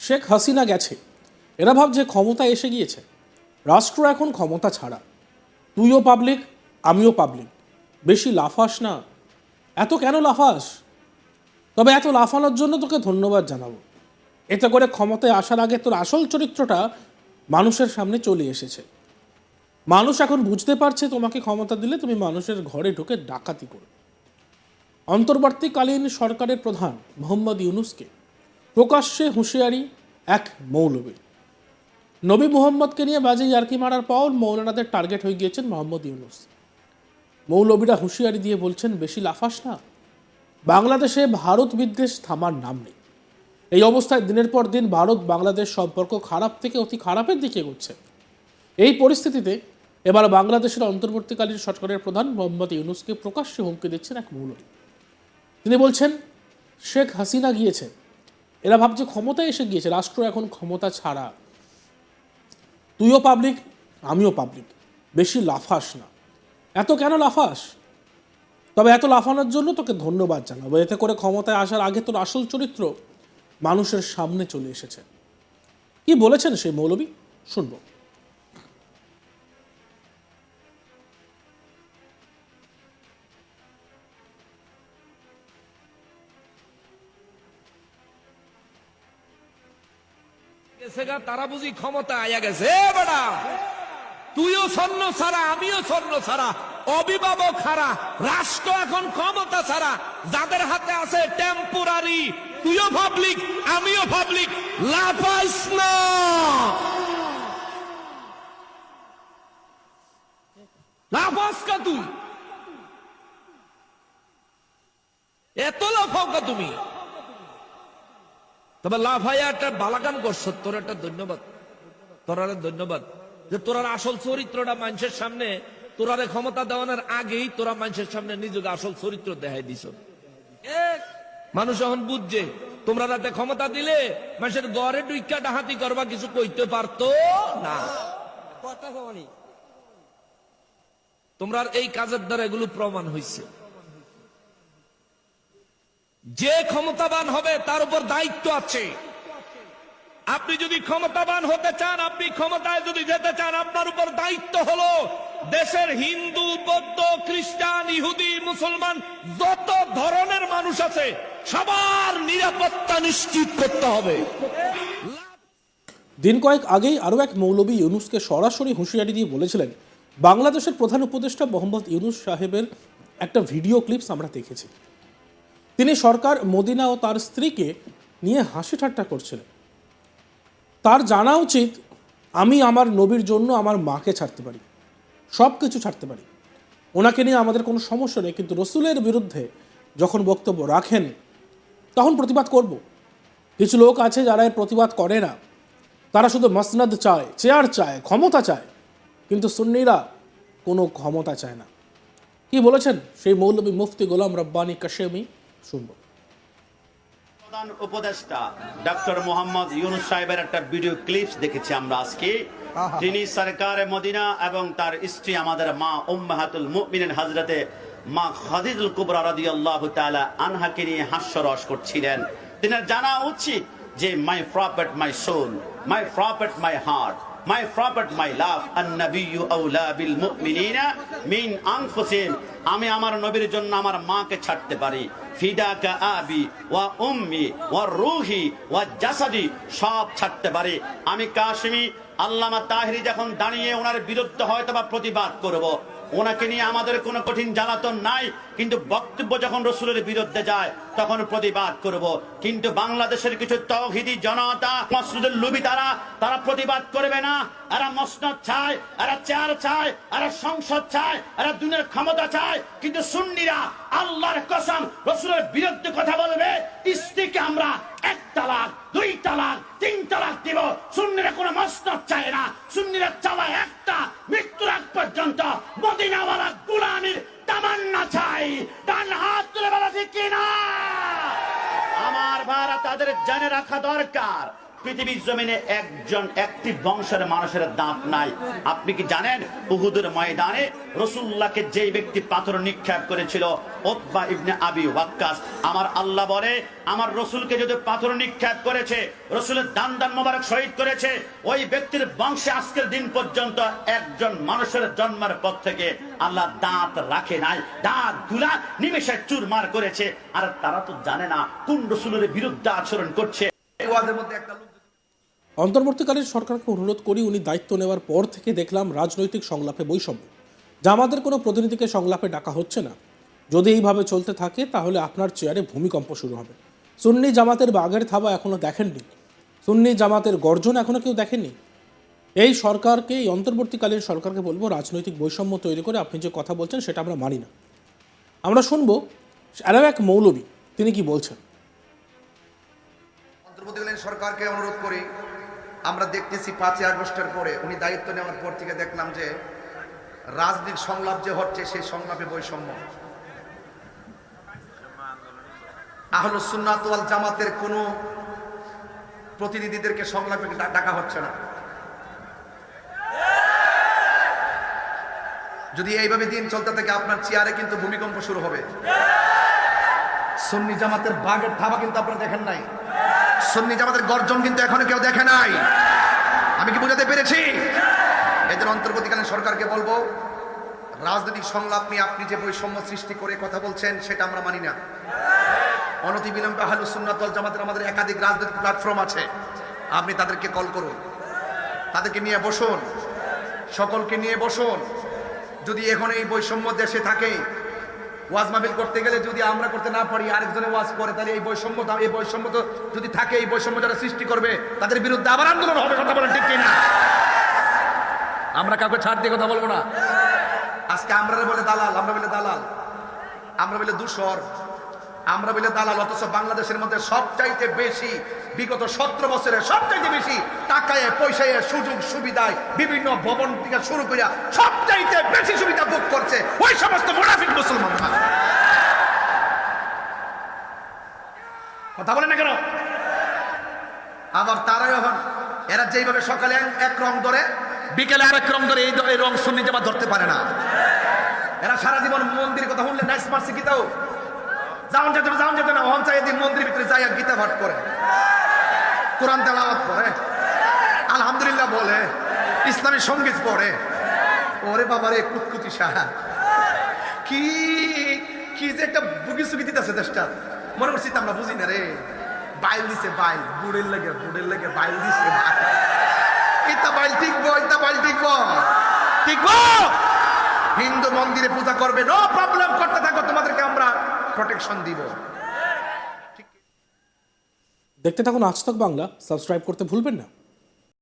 শেখ হাসিনা গেছে, এরা ভাবছে ক্ষমতা এসে গিয়েছে। রাষ্ট্র এখন ক্ষমতা ছাড়া, তুইও পাবলিক আমিও পাবলিক, বেশি লাফাস না। এত কেন লাফাস? তবে এত লাফানোর জন্য তোকে ধন্যবাদ জানাবো। এতে করে ক্ষমতায় আসার আগে তোর আসল চরিত্রটা মানুষের সামনে চলে এসেছে। মানুষ এখন বুঝতে পারছে তোমাকে ক্ষমতা দিলে তুমি মানুষের ঘরে ঢুকে ডাকাতি করো। অন্তর্বর্তীকালীন সরকারের প্রধান মোহাম্মদ ইউনূসকে প্রকাশ্যে হুঁশিয়ারি এক মৌলবী। নবী মুহাম্মদকে নিয়ে বাজে ইয়ার্কি মারার পর মৌলানাদের টার্গেট হয়ে গিয়েছেন মোহাম্মদ ইউনূস। মৌলবীরা হুঁশিয়ারি দিয়ে বলছেন, বেশি লাফাস না। বাংলাদেশে ভারত বিদ্বেষ থামার নাম নেই। এই অবস্থায় দিনের পর দিন ভারত বাংলাদেশ সম্পর্ক খারাপ থেকে অতি খারাপের দিকে এগোচ্ছে। এই পরিস্থিতিতে এবার বাংলাদেশের অন্তর্বর্তীকালীন সরকারের প্রধান মোহাম্মদ ইউনূসকে প্রকাশ্যে হুমকি দিচ্ছেন এক মৌলবী। তিনি বলছেন, শেখ হাসিনা গিয়েছে, এরা ভাবছে ক্ষমতায় এসে গিয়েছে, রাষ্ট্র এখন ক্ষমতা ছাড়া, তুইও পাবলিক আমিও পাবলিক, বেশি লাফাস না। এত কেন লাফাস? তবে এত লাফানোর জন্য তোকে ধন্যবাদ জানাবো। এতে করে ক্ষমতায় আসার আগে তোর আসল চরিত্র মানুষের সামনে চলে এসেছে। কি বলেছেন সেই মৌলবী, শুনবো। তারা বুঝি ক্ষমতা আয়া গেছে। বেটা, তুইও স্বর্ণ ছাড়া আমিও স্বর্ণ ছাড়া, অভিভাবক ছাড়া, রাষ্ট্র এখন ক্ষমতা ছাড়া, যাদের হাতে আছে টেম্পোরারি, তুইও পাবলিক আমিও পাবলিক, লাফাইস না। লাফাস কা তুই? এত লাফাও কা তুমি? তবে লাফাইয়া একটা বালাকাম করছো, তোর একটা ধন্যবাদ, তোরারে ধন্যবাদ যে তোরার আসল চরিত্রটা মানুষের সামনে, তোরারে ক্ষমতা দেওয়ানোর আগেই তোরা মানুষের সামনে নিজেকে আসল চরিত্র দেখাই দিছ। মানুষ এখন বুঝছে তোমরা রাতে ক্ষমতা দিলে মানুষের ঘরে ডুইকা ডাহাতি করবা, কিছু কইতে পারতো না। তোমরা এই কাজের দ্বারা এগুলো প্রমাণ হয়েছে। যে ক্ষমতাবান হবে তার উপর দায়িত্ব আছে। আপনি যদি ক্ষমতাবান হতে চান, আপনি ক্ষমতায় যদি যেতে চান, আপনার উপর দায়িত্ব হলো দেশের হিন্দু, বৌদ্ধ, খ্রিস্টান, ইহুদি, মুসলমান যত ধরনের মানুষ আছে সবার নিরাপত্তা নিশ্চিত করতে হবে। দিন কয়েক আগেই আরও এক মৌলবী ইউনূসকে সরাসরি হুঁশিয়ারি দিয়ে বলেছিলেন, বাংলাদেশের প্রধান উপদেষ্টা মোহাম্মদ ইউনূস সাহেবের একটা ভিডিও ক্লিপস আমরা দেখেছি। তিনি সরকার, মদিনা ও তার স্ত্রীকে নিয়ে হাসি ঠাট্টা করছিলেন। তার জানা উচিত, আমি আমার নবীর জন্য আমার মাকে ছাড়তে পারি, সব কিছু ছাড়তে পারি, ওনাকে নিয়ে আমাদের কোনো সমস্যা নেই, কিন্তু রসুলের বিরুদ্ধে যখন বক্তব্য রাখেন তখন প্রতিবাদ করব। কিছু লোক আছে যারা এর প্রতিবাদ করে না, তারা শুধু মসনদ চায়, চেয়ার চায়, ক্ষমতা চায়, কিন্তু সুন্নিরা কোনো ক্ষমতা চায় না। কি বলেছেন সেই মৌলবী মুফতি গোলাম রব্বানী কাশেমি, শুনব। প্রধান উপদেষ্টা ডক্টর মোহাম্মদ ইউনূস সাহেবের একটা ভিডিও ক্লিপস দেখেছি আমরা আজকে। তিনি সরকারে মদিনা এবং তার স্ত্রী আমাদের মা উম্মাহাতুল মুমিনিন হযরতে মা খাদিজাতুল কুবরা রাদিয়াল্লাহু তাআলা আনহাকে নিয়ে হাস্যরস করছিলেন। তিনি জানা উচিত যে my prophet my soul, my prophet my heart, my prophet my love, আন-নাবিয়্যু আওলা বিল মুমিনিনা মিন আনফুসিহিম। আমি আমার নবীর জন্য আমার মাকে ছাড়তে পারি, ফিদাকা আবি ওয়া উম্মি ওয়া রূহি ওয়া জাসাদি, সব ছাড়তে পারি। আমি কাশিমি আল্লামা তাহরি যখন দাঁড়িয়ে ওনার বিরুদ্ধে হয়তো বা প্রতিবাদ করব, ওনাকে নিয়ে আমাদের কোনো কঠিন জ্বালাতন নাই, কিন্তু বক্তব্য যখন রসুলের বিরুদ্ধে যায় তখন প্রতিবাদ করব। কিন্তু বাংলাদেশের কিছু তাওহীদি জনতা, মসজিদের লোভী, তারা প্রতিবাদ করবে না। এরা মসনদ চায়, এরা চেয়ার চায়, এরা সংসদ চায়, এরা দুনিয়ার ক্ষমতা চায়, কিন্তু সুন্নিরা আল্লাহর কসম রসুলের বিরুদ্ধে কথা বলবে। স্ত্রীকে আমরা 1 তালাক, 2 তালাক, 3 তালাক দিব। সুন্নিরা কোনো মসনদ চায় না, সুন্নিরা চাওয়া একটা, মৃত্যুর আগ পর্যন্ত মদিনাওয়ালা গোলামীর তামান্না চাই। ডান হাত তুলে বলা ঠিক কিনা? আমার ভাইরা, তাদের জেনে রাখা দরকার পৃথিবীর জমিনে একটি বংশের মানুষের দাঁত নাই। আপনি কি জানেন উহুদের ময়দানে রাসূলুল্লাহকে যেই ব্যক্তি পাথর নিক্ষেপ করেছিল, উতবা ইবনে আবি ওয়াক্কাস, আমার আল্লাহ বলে আমার রসুলকে যদি পাথর নিক্ষেপ করেছে, রসুলের দান মোবারক শহীদ করেছে, ওই ব্যক্তির বংশে আজকের দিন পর্যন্ত একজন মানুষের জন্মের পর থেকে আল্লাহ দাঁত রাখে নাই, দাঁত গুলা নিমেষে চুরমার করেছে। আর তারা তো জানে না কোন রসুলের বিরুদ্ধে আচরণ করছে। অন্তর্বর্তীকালীন সরকারকে অনুরোধ করি, উনি দায়িত্ব নেওয়ার পর থেকে দেখলাম রাজনৈতিক সংলাপে বৈষম্য, জামাতের কোনো প্রতিনিধিকে সংলাপে ডাকা হচ্ছে না। যদি এইভাবে চলতে থাকে তাহলে আপনার চেয়ারে ভূমিকম্প শুরু হবে। সুন্নি জামাতের বাঘের থাবা এখনো দেখেননি, সুন্নি জামাতের গর্জন এখনো কেউ দেখেননি। এই সরকারকে, এই অন্তর্বর্তীকালীন সরকারকে বলবো, রাজনৈতিক বৈষম্য তৈরি করে আপনি যে কথা বলছেন সেটা আমরা মানি না। আমরা শুনবো আরও এক মৌলবী তিনি কি বলছেন। অন্তর্বর্তীকালীন সরকারকে অনুরোধ করি, আমরা দেখতেছি 5ই আগস্টের পরে উনি দায়িত্ব নেওয়ার পর থেকে দেখলাম যে রাজনৈতিক সংলাপ যে হচ্ছে সেই সংলাপে বৈষম্য। আহলুস সুন্নাত ওয়াল জামাতের কোনো প্রতিনিধিদেরকে সংলাপে ডাকা হচ্ছে না। যদি এইভাবে দিন চলতে থাকে আপনার চেয়ারে কিন্তু ভূমিকম্প শুরু হবে। সুন্নি জামাতের বাঘের থাবা কিন্তু আপনারা দেখেন নাই, সুন্নি জামাতের গর্জন কিন্তু এখনো কেউ দেখে নাই। আমি কি বুঝাতে পেরেছি? এদের অন্তর্বর্তীকালীন সরকারকে বলবো, রাজনৈতিক সংলাপ নিয়ে আপনি যে বৈষম্য সৃষ্টি করে কথা বলছেন সেটা আমরা মানি না। অনতিবিলম্বে আহলুস সুন্নাত ওয়াল জামাতের আমাদের একাধিক রাজনৈতিক প্ল্যাটফর্ম আছে, আপনি তাদেরকে কল করুন, তাদেরকে নিয়ে বসুন, সকলকে নিয়ে বসুন। যদি এখন এই বৈষম্য দেশে থাকে, ওয়াজ মাহফিল করতে গেলে যদি আমরা করতে না পারি, আরেকজনে ওয়াজ করে, তাহলে এই বৈষম্য তো যদি থাকে, এই বৈষম্য যারা সৃষ্টি করবে তাদের বিরুদ্ধে আবার আন্দোলন হবে। কথা বলেন ঠিক কিনা? আমরা কাউকে ছাড় দিয়ে কথা বলবো না। আজকে আমরা বলে দালাল, আমরা বলে দালাল, আমরা বলে দূষর, আমরা বলে দালাল, অথচ বাংলাদেশের মধ্যে সবচাইতে বেশি বিগত 17 বছরে সবচাইতে বেশি টাকায় পয়সায় সুযোগ সুবিধায় বিভিন্ন ভবন থেকে শুরু করে সবচাইতে বেশি সুবিধা ভোগ করছে ওই সমস্ত মুনাফিক মুসলমানরা। কথা বলে না কেন? আবার তারাই এখন এরা যেইভাবে সকালে এক রং ধরে, বিকেলে আরেক রং ধরে, এই রং সুন্নি জামাত ধরতে পারে না। এরা সারা জীবন মন্দিরের কথা শুনলে নাইস মারছে গীতাও যাওন যেতে না, ওহন চাই দিন মন্দিরের ভিতরে যাই গীতা পাঠ করে, কোরআন তেলাওয়াত করে, আলহামদুলিল্লাহ বলে, ইসলামী সঙ্গীত পড়ে। ওরে বাবারে কুতকুতি সাহা, কি কি যে একটা বুগি সুগি দিতেছে দেশটা, মনে করছি আমরা বুঝি না রে। বাইল দিছে, বাইল বুড়ের লেগে বাইল দিছে। ইতা বাইল টিকবো, ইতা বাইল টিকবো। হিন্দু মন্দিরে পূজা করবে, নো প্রবলেম, করতে থাকো, তোমাদেরকে আমরা প্রোটেকশন দিব। দেখতে থাকুন আজ তক বাংলা, সাবস্ক্রাইব করতে ভুলবেন না।